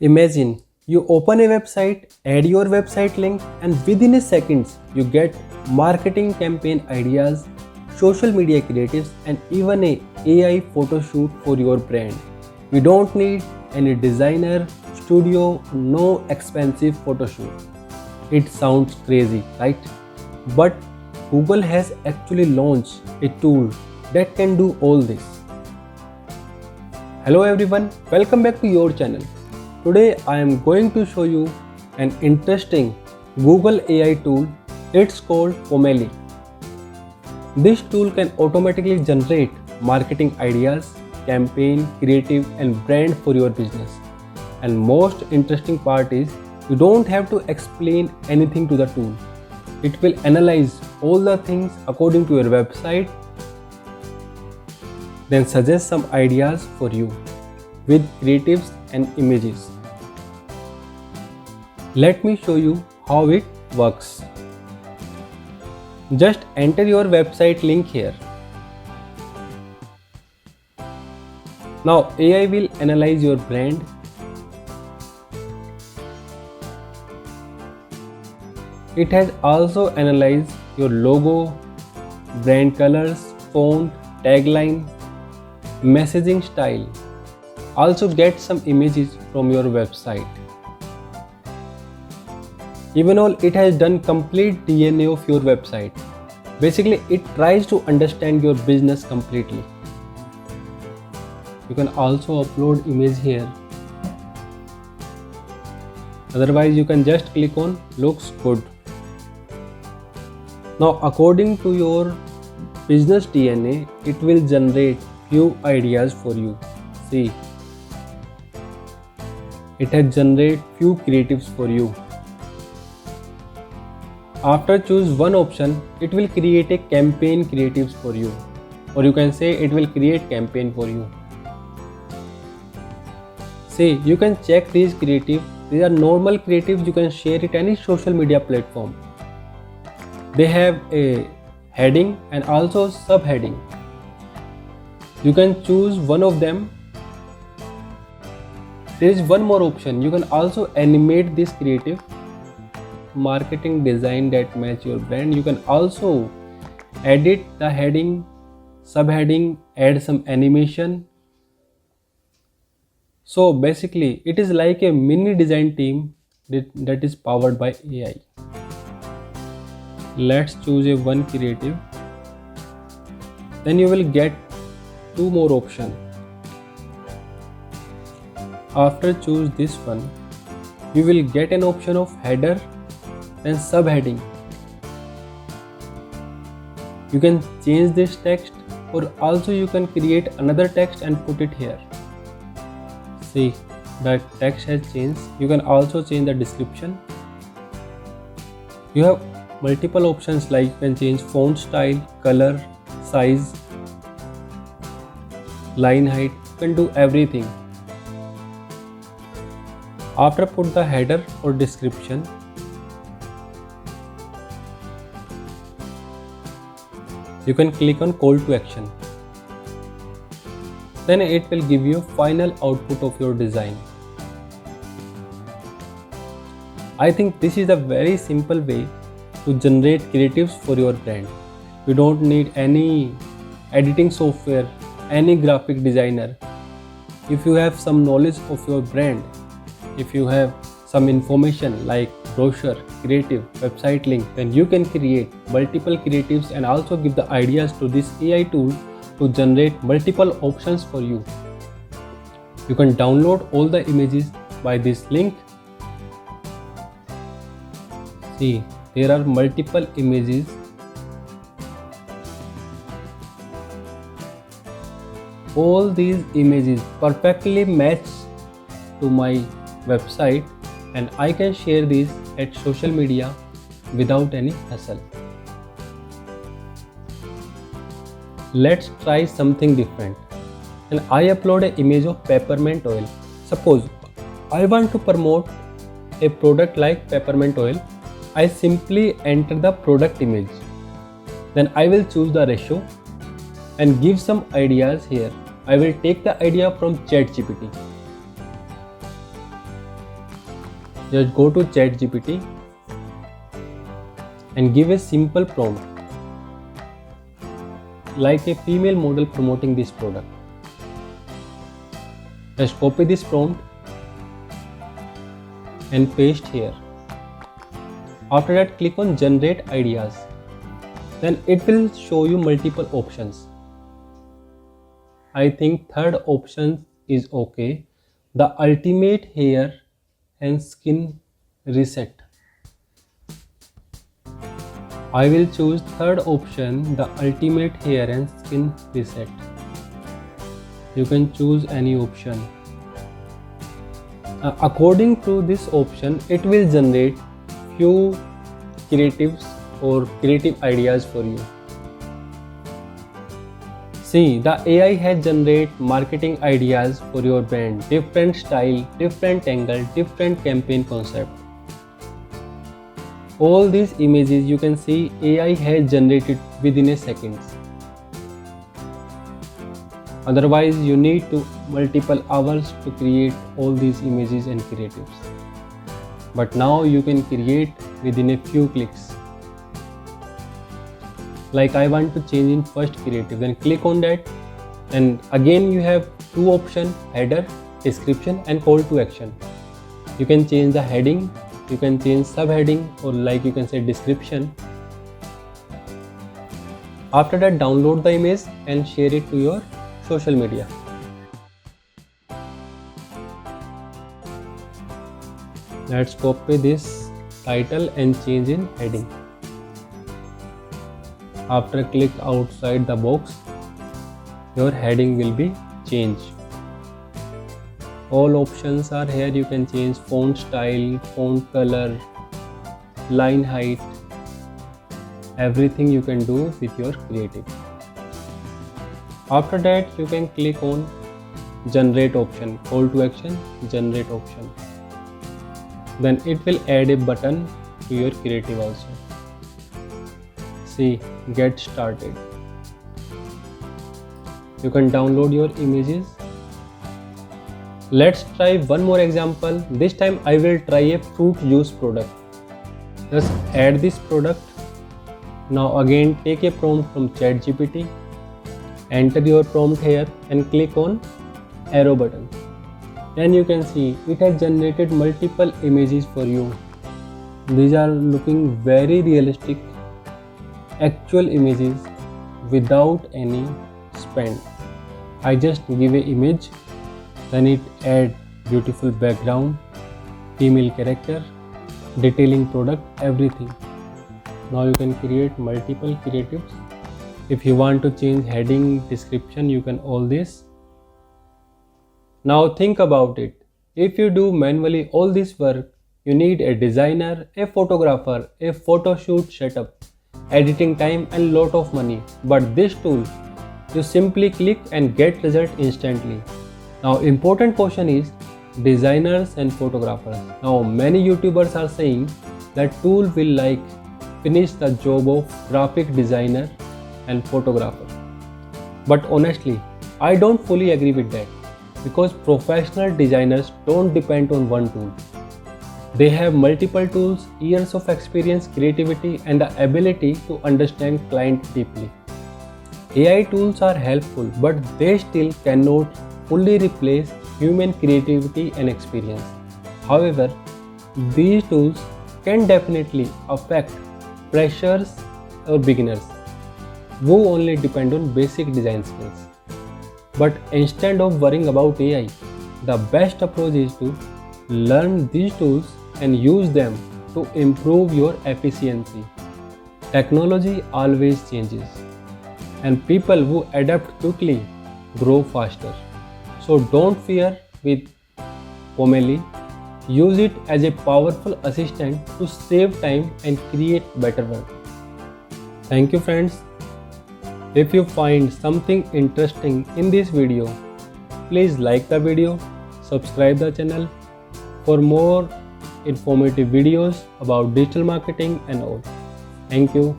Imagine you open a website, add your website link, and within a seconds you get marketing campaign ideas, social media creatives, and even a AI photo shoot for your brand. You don't need any designer, studio, no expensive photo shoot. It sounds crazy, right? But Google has actually launched a tool that can do all this. Hello everyone, welcome back to your channel. Today I am going to show you an interesting Google AI tool. It's called Pomelli. This tool can automatically generate marketing ideas, campaign, creative and brand for your business. And most interesting part is you don't have to explain anything to the tool. It will analyze all the things according to your website, then suggest some ideas for you with creatives and images. Let me show you how it works. Just enter your website link here. Now AI will analyze your brand. It has also analyzed your logo, brand colors, font, tagline, messaging style. Also get some images from your website. Even all, it has done complete DNA of your website. Basically, it tries to understand your business completely. You can also upload image here. Otherwise, you can just click on looks good. Now, according to your business DNA, it will generate few ideas for you. See, it has generated few creatives for you. After choose one option, it will create a campaign creatives for you, or you can say it will create campaign for you. See, you can check these creatives. These are normal creatives. You can share it any social media platform. They have a heading and also subheading. You can choose one of them. There is one more option. You can also animate this creative. Marketing design that match your brand. You can also edit the heading, subheading, add some animation. So basically it is like a mini design team that is powered by AI. Let's choose a one creative. Then you will get two more options. After choose this one, you will get an option of header and subheading. You can change this text, or also you can create another text and put it here. See, the text has changed. You can also change the description. You have multiple options, like you can change font style, color, size, line height. You can do everything. After put the header or description, you can click on call to action. Then it will give you final output of your design. I think this is a very simple way to generate creatives for your brand. You don't need any editing software, any graphic designer. If you have some knowledge of your brand, if you have some information like brochure, creative, website link, then you can create multiple creatives and also give the ideas to this AI tool to generate multiple options for you. You can download all the images by this link. See, there are multiple images. All these images perfectly match to my website, and I can share these at social media without any hassle. Let's try something different. And I upload an image of peppermint oil. Suppose I want to promote a product like peppermint oil. I simply enter the product image. Then I will choose the ratio and give some ideas here. I will take the idea from ChatGPT. Just go to ChatGPT and give a simple prompt like a female model promoting this product. Just copy this prompt and paste here. After that, click on generate ideas. Then it will show you multiple options. I think third option is okay. The ultimate hair and skin reset. I will choose third option, the ultimate hair and skin reset. You can choose any option. According to this option, it will generate few creatives or creative ideas for you. See, the AI has generate marketing ideas for your brand, different style, different angle, different campaign concept. All these images you can see AI has generated within a second. Otherwise, you need to multiple hours to create all these images and creatives. But now you can create within a few clicks. Like I want to change in first creative, then click on that, and again you have two options: header, description and call to action. You can change the heading, you can change subheading, or like you can say description. After that, download the image and share it to your social media. Let's copy this title and change in heading. After click outside the box, your heading will be changed. All options are here. You can change font style, font color, line height, everything you can do with your creative. After that, you can click on generate option, call to action, generate option. Then it will add a button to your creative also. See, get started. You can download your images. Let's try one more example. This time I will try a fruit juice product. Just add this product. Now again take a prompt from ChatGPT. Enter your prompt here and click on arrow button. Then you can see it has generated multiple images for you. These are looking very realistic, actual images without any spend. I just give an image, then it add beautiful background, female character, detailing product, everything. Now you can create multiple creatives. If you want to change heading, description, you can all this. Now think about it. If you do manually all this work, you need a designer, a photographer, a photo shoot setup, editing time and lot of money. But this tool, you simply click and get result instantly. Now important question is designers and photographers. Now many YouTubers are saying that tool will finish the job of graphic designer and photographer. But honestly, I don't fully agree with that, because professional designers don't depend on one tool. They have multiple tools, years of experience, creativity and the ability to understand client deeply. AI tools are helpful, but they still cannot fully replace human creativity and experience. However, these tools can definitely affect freshers or beginners who only depend on basic design skills. But instead of worrying about AI, the best approach is to learn these tools and use them to improve your efficiency. Technology always changes, and people who adapt quickly grow faster. So don't fear with Pomelli. Use it as a powerful assistant to save time and create better work. Thank you friends. If you find something interesting in this video, please like the video, subscribe the channel for more informative videos about digital marketing and all. Thank you.